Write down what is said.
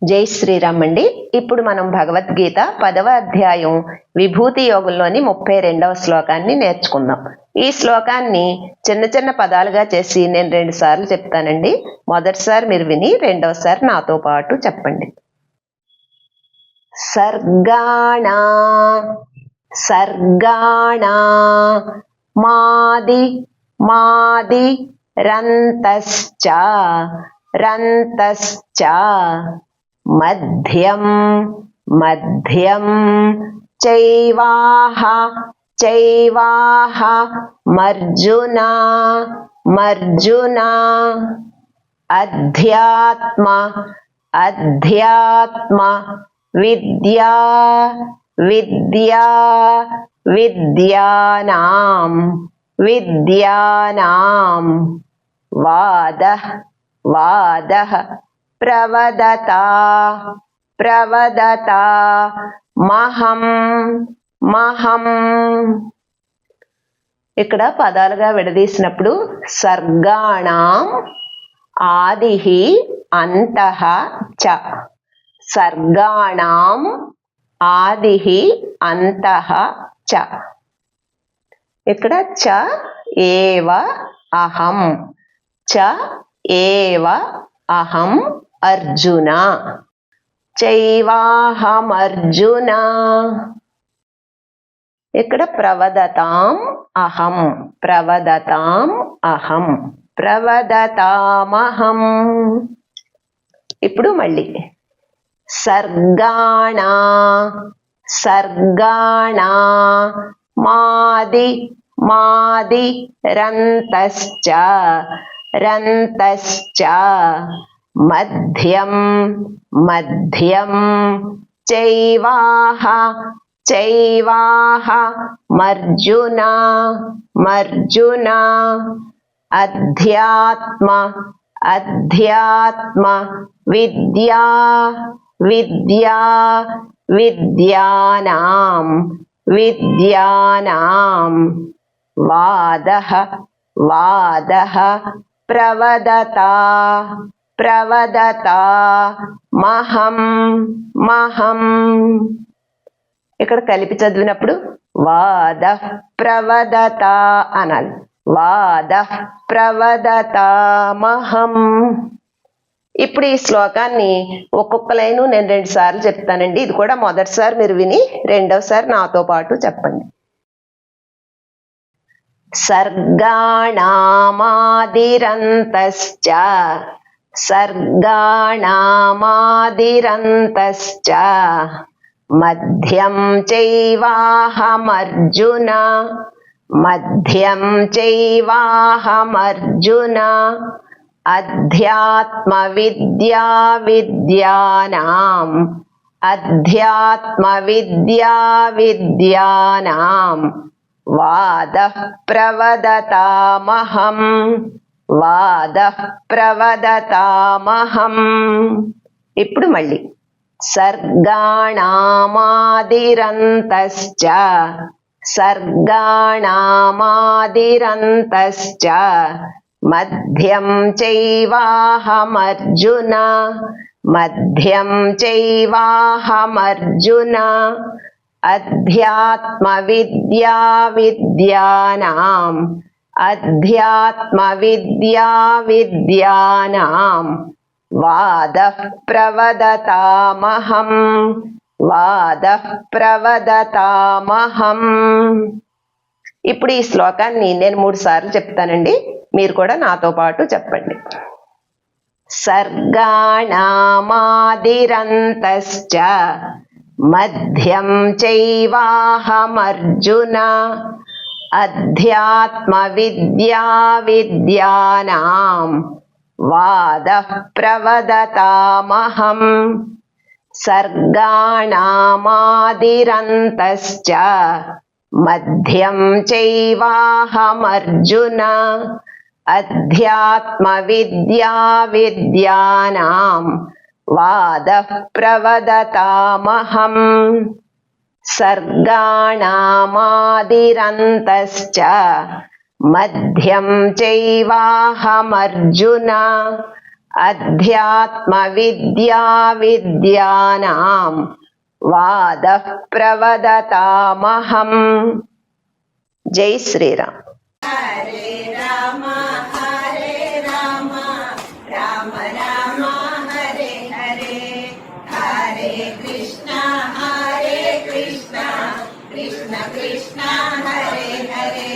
జై శ్రీరామ్ అండి. ఇప్పుడు మనం భగవద్గీత 10వ అధ్యాయం విభూతి యోగంలోని 32వ శ్లోకాన్ని నేర్చుకుందాం. ఈ శ్లోకాన్ని చిన్న చిన్న పదాలుగా చేసి నేను 2 సార్లు చెప్తానండి. మొదటిసారి మీరు విని రెండవసారి నాతో పాటు చెప్పండి. సర్గాణా సర్గాణా మాది మాది రంతశ్చ రంతశ్చ మధ్యం మధ్యం చైవాహ చైవాహ మర్జున మర్జున అధ్యాత్మ అధ్యాత్మ విద్యా విద్యా విద్యానాం విద్యానాం వాదః వాదః ప్రవదతా ప్రవదతా మహం మహం. ఇక్కడ పదాలుగా విడదీసినప్పుడు సర్గాణాం ఆదిః అంతః చ, సర్గాణాం ఆదిః అంతః చ. ఇక్కడ చ ఏవ అహం, చ ఏవ అహం అర్జున, చైవాహమర్జున. ఇక్కడ ప్రవదతాం అహం, ప్రవదతాం అహం, ప్రవదతామహం. ఇప్పుడు మళ్ళీ సర్గాణా సర్గాణా మాది మాది రంతశ్చ రంతశ్చ మధ్యం మధ్యం చైవాహ చైవాహ మర్జున మర్జున అధ్యాత్మ అధ్యాత్మ విద్యా విద్యా విద్యానాం విద్యానాం వాదః వాదః ప్రవదతా ప్రవదతా మహం మహం. ఇక్కడ కలిపి చదివినప్పుడు వాదః ప్రవదతా అనాలి. వాదః ప్రవదతా మహం. ఇప్పుడు ఈ శ్లోకాన్ని ఒక్కొక్క లైను నేను 2 సార్లు చెప్తానండి. ఇది కూడా మొదటిసారి మీరు విని రెండవసారి నాతో పాటు చెప్పండి. సర్గాణామాదిరంతశ్చ సర్గాణామాదిరంతశ్చ మధ్యం చైవాహమర్జున మధ్యం చైవాహమర్జున అధ్యాత్మ విద్యా విద్యానాం అధ్యాత్మ విద్యా విద్యానాం వాదః ప్రవదతామహం వాదః ప్రవదతామహం. ఇప్పుడు మళ్ళీ సర్గాణామాదిరంతశ్చ సర్గాణామాదిరంతశ్చ మధ్యం చైవాహమర్జున మధ్యం చైవాహమర్జున అధ్యాత్మ విద్యా విద్యానాం అధ్యాత్మ విద్యా విద్యానాం వాదః ప్రవదతామహం వాదః ప్రవదతామహం. ఇప్పుడు ఈ శ్లోకాన్ని నేను 3 సార్లు చెప్తానండి. మీరు కూడా నాతో పాటు చెప్పండి. సర్గాణామాదిరంతశ్చ మధ్యం చైవాహమర్జున అధ్యాత్మ విద్యా విద్యానాం వాదః ప్రవదతామహం సర్గాణామాదిరంతశ్చ మధ్యం చైవాహమర్జున అధ్యాత్మ విద్యా విద్యానాం వాదః ప్రవదతామహం సర్గాణామాదిరంతశ్చ మధ్యం చైవాహమర్జున అధ్యాత్మ విద్యా విద్యానాం వాదః ప్రవదతామహం. జై శ్రీరామ్. హరే రామ హరే రామ రామ రామ హరే హరే, హరే కృష్ణ కృష్ణ కృష్ణ హరే హరే.